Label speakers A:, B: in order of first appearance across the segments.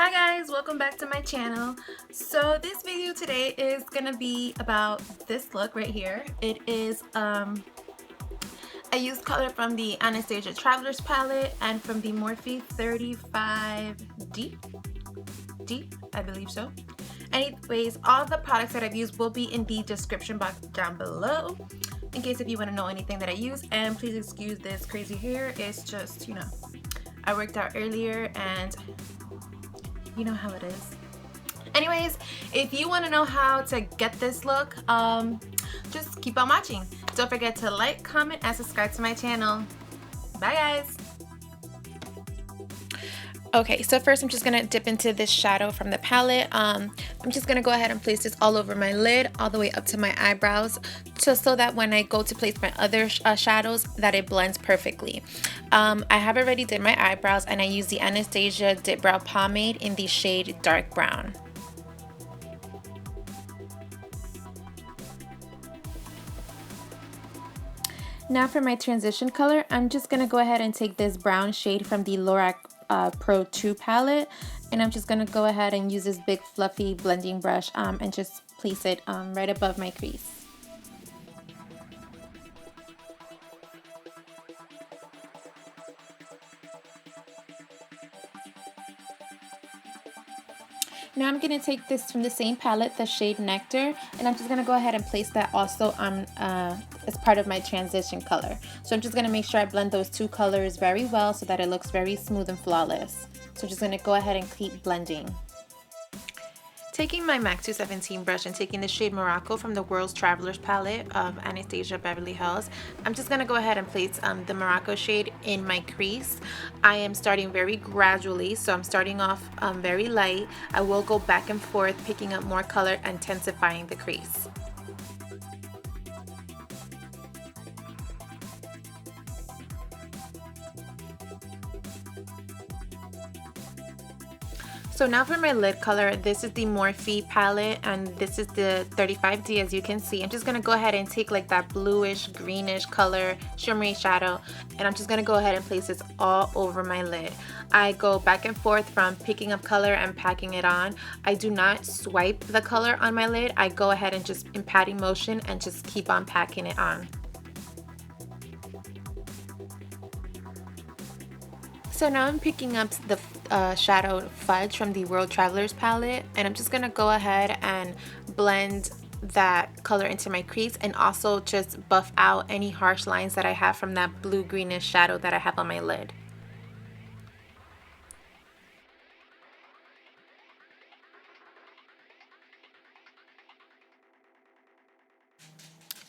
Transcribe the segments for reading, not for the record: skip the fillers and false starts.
A: Hi guys, welcome back to my channel. So this video today is gonna be about this look right here. It is I used color from the Anastasia Travelers palette and from the Morphe 35 Deep, I believe so. Anyways, all the products that I've used will be in the description box down below in case if you want to know anything that I use. And please excuse this crazy hair. It's just, you know, I worked out earlier and you know how it is. Anyways, if you want to know how to get this look, just keep on watching. Don't forget to like, comment, and subscribe to my channel. Bye guys. Okay, so first I'm just gonna dip into this shadow from the palette. I'm just gonna go ahead and place this all over my lid, all the way up to my eyebrows, just so that when I go to place my other shadows, that it blends perfectly. I have already did my eyebrows, and I use the Anastasia Dip Brow pomade in the shade Dark Brown. Now for my transition color, I'm just gonna go ahead and take this brown shade from the Lorac Pro 2 palette, and I'm just gonna go ahead and use this big fluffy blending brush and just place it right above my crease. Now I'm going to take this from the same palette, the shade Nectar, and I'm just going to go ahead and place that also on as part of my transition color. So I'm just going to make sure I blend those two colors very well so that it looks very smooth and flawless. So I'm just going to go ahead and keep blending. Taking my MAC 217 brush and taking the shade Morocco from the World's Travelers palette of Anastasia Beverly Hills, I'm just going to go ahead and place the Morocco shade in my crease. I am starting very gradually, so I'm starting off very light. I will go back and forth, picking up more color, intensifying the crease. So now for my lid color, this is the Morphe palette and this is the 35D, as you can see. I'm just going to go ahead and take like that bluish, greenish color, shimmery shadow, and I'm just going to go ahead and place this all over my lid. I go back and forth from picking up color and packing it on. I do not swipe the color on my lid. I go ahead and just in patting motion and just keep on packing it on. So now I'm picking up the shadow Fudge from the World Travelers palette, and I'm just going to go ahead and blend that color into my crease and also just buff out any harsh lines that I have from that blue-greenish shadow that I have on my lid.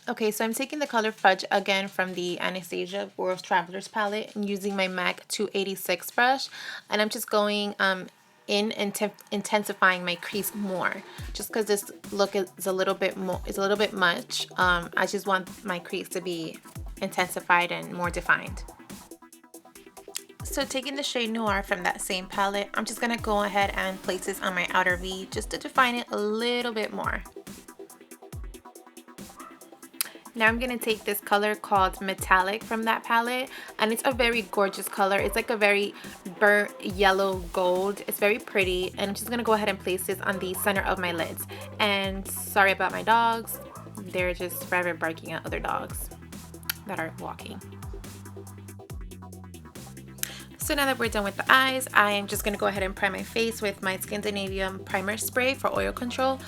A: Okay, so I'm taking the color Fudge again from the Anastasia World Travelers palette and using my MAC 286 brush, and I'm just going in and intensifying my crease more, just because this look is a little bit much. I just want my crease to be intensified and more defined. So taking the shade Noir from that same palette, I'm just gonna go ahead and place this on my outer V just to define it a little bit more. Now I'm going to take this color called Metallic from that palette, and it's a very gorgeous color. It's like a very burnt yellow gold. It's very pretty, and I'm just going to go ahead and place this on the center of my lids. And sorry about my dogs. They're just forever barking at other dogs that are walking. So now that we're done with the eyes, I am just going to go ahead and prime my face with my Skindanavia primer spray for oil control.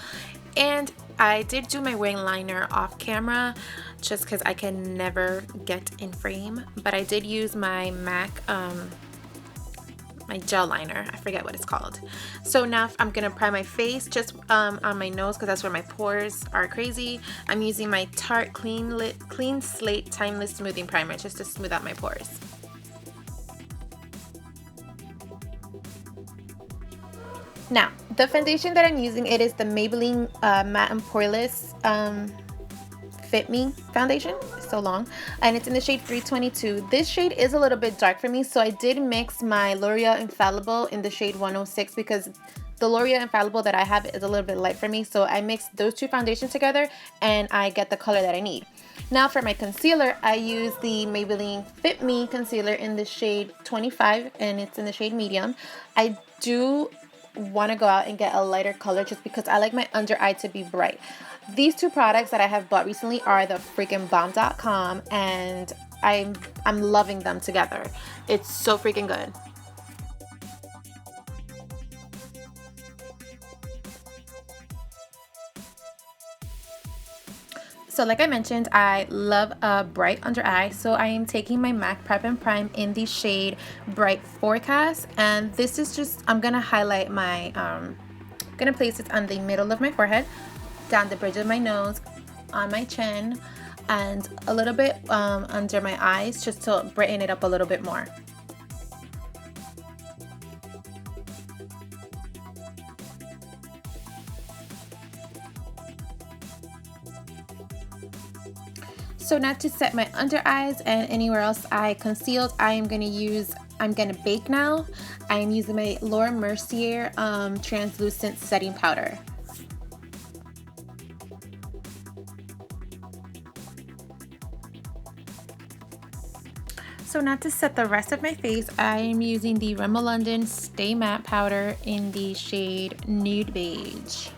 A: And I did do my wing liner off camera just because I can never get in frame, but I did use my MAC my gel liner. I forget what it's called. So now I'm gonna prime my face just on my nose because that's where my pores are crazy. I'm using my Tarte Clean Slate Timeless Smoothing Primer just to smooth out my pores. Now, the foundation that I'm using, it is the Maybelline Matte and Poreless Fit Me foundation. It's so long, and it's in the shade 322. This shade is a little bit dark for me, so I did mix my L'Oreal Infallible in the shade 106 because the L'Oreal Infallible that I have is a little bit light for me, so I mixed those two foundations together and I get the color that I need. Now for my concealer, I use the Maybelline Fit Me Concealer in the shade 25, and it's in the shade medium. I do want to go out and get a lighter color just because I like my under eye to be bright. These two products that I have bought recently are the freaking bomb.com, and I'm loving them together. It's so freaking good. So like I mentioned, I love a bright under eye, so I am taking my MAC Prep and Prime in the shade Bright Forecast, and this is just, I'm gonna highlight my, gonna place it on the middle of my forehead, down the bridge of my nose, on my chin, and a little bit under my eyes, just to brighten it up a little bit more. So now to set my under eyes and anywhere else I concealed, I'm gonna bake now. I am using my Mercier Translucent Setting Powder. So now to set the rest of my face, I am using the Rimmel London Stay Matte Powder in the shade Nude Beige.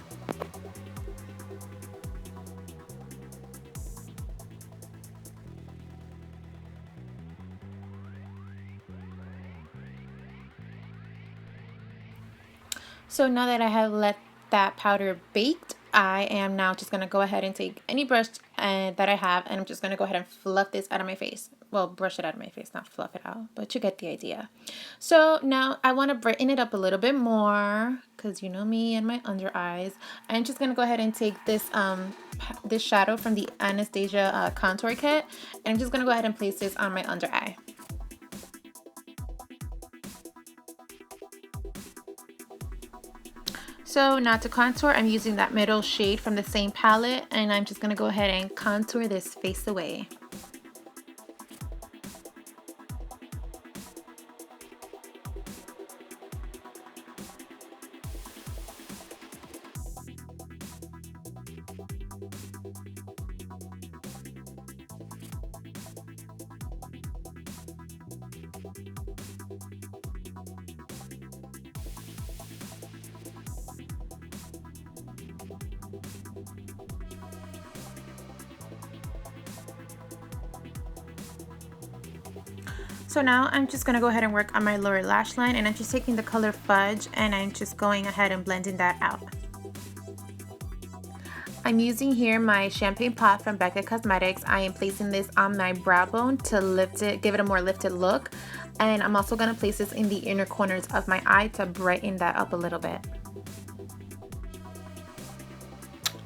A: So now that I have let that powder baked, I am now just going to go ahead and take any brush that I have, and I'm just going to go ahead and fluff this out of my face. Well, brush it out of my face, not fluff it out, but you get the idea. So now I want to brighten it up a little bit more, because you know me and my under eyes. I'm just going to go ahead and take this this shadow from the Anastasia Contour Kit, and I'm just going to go ahead and place this on my under eye. So now to contour, I'm using that middle shade from the same palette, and I'm just going to go ahead and contour this face away. So now I'm just going to go ahead and work on my lower lash line, and I'm just taking the color Fudge and I'm just going ahead and blending that out. I'm using here my Champagne Pot from Becca Cosmetics. I am placing this on my brow bone to lift it, give it a more lifted look. And I'm also going to place this in the inner corners of my eye to brighten that up a little bit.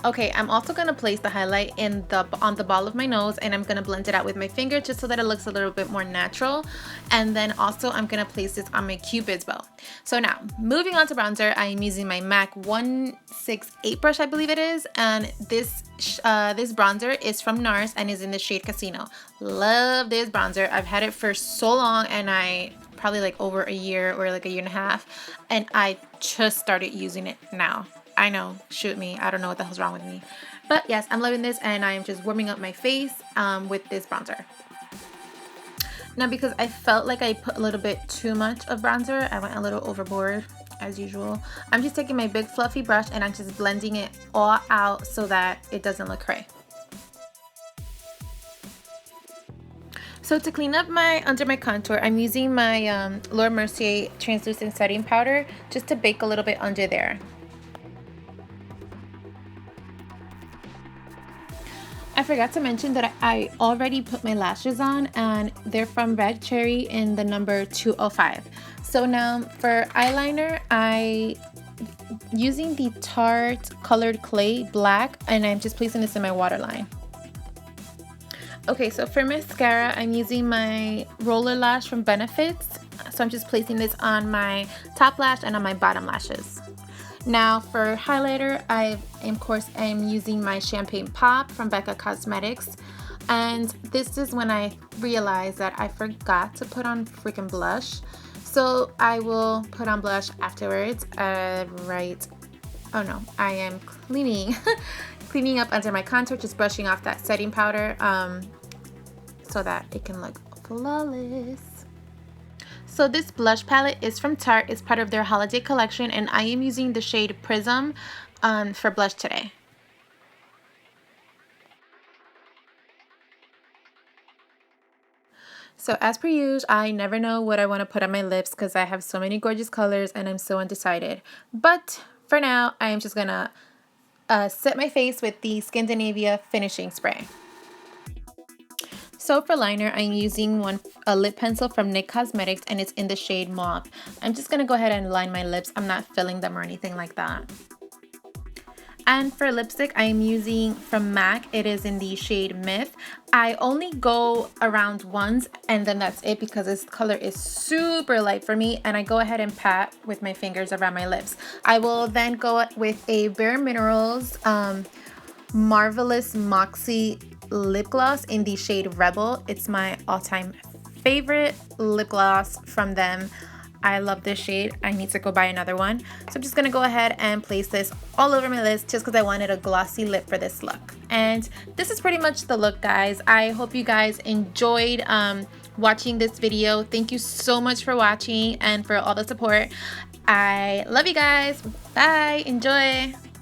A: Okay, I'm also going to place the highlight on the ball of my nose, and I'm going to blend it out with my finger just so that it looks a little bit more natural. And then also I'm going to place this on my Cupid's bow. So now, moving on to bronzer, I am using my MAC 168 brush, I believe it is. And this bronzer is from Nars and is in the shade Casino. Love this bronzer. I've had it for so long, and probably like over a year or like a year and a half. And I just started using it now. I know, shoot me, I don't know what the hell's wrong with me. But yes, I'm loving this, and I'm just warming up my face with this bronzer. Now, because I felt like I put a little bit too much of bronzer, I went a little overboard as usual. I'm just taking my big fluffy brush and I'm just blending it all out so that it doesn't look cray. So to clean up under my contour, I'm using my Laura Mercier Translucent Setting Powder just to bake a little bit under there. I forgot to mention that I already put my lashes on, and they're from Red Cherry in the number 205. So now for eyeliner, I'm using the Tarte Colored Clay Black, and I'm just placing this in my waterline. Okay, so for mascara, I'm using my Rollerlash from Benefits. So I'm just placing this on my top lash and on my bottom lashes. Now for highlighter, I'm using my Champagne Pop from Becca Cosmetics, and this is when I realized that I forgot to put on freaking blush. So I will put on blush afterwards. Right. Oh no, I am cleaning up under my contour, just brushing off that setting powder so that it can look flawless. So this blush palette is from Tarte. It's part of their holiday collection, and I am using the shade Prism for blush today. So as per usual, I never know what I want to put on my lips because I have so many gorgeous colors and I'm so undecided. But for now, I am just gonna set my face with the Skindanavia finishing spray. So for liner, I'm using a lip pencil from NYX Cosmetics, and it's in the shade Mauve. I'm just gonna go ahead and line my lips. I'm not filling them or anything like that. And for lipstick, I am using from MAC. It is in the shade Myth. I only go around once and then that's it because this color is super light for me, and I go ahead and pat with my fingers around my lips. I will then go with a BareMinerals Marvelous Moxie lip gloss in the shade Rebel. It's my all-time favorite lip gloss from them. I love this shade. I need to go buy another one. So I'm just gonna go ahead and place this all over my lips just because I wanted a glossy lip for this look. And this is pretty much the look, guys. I hope you guys enjoyed watching this video. Thank you so much for watching and for all the support. I love you guys. Bye. Enjoy.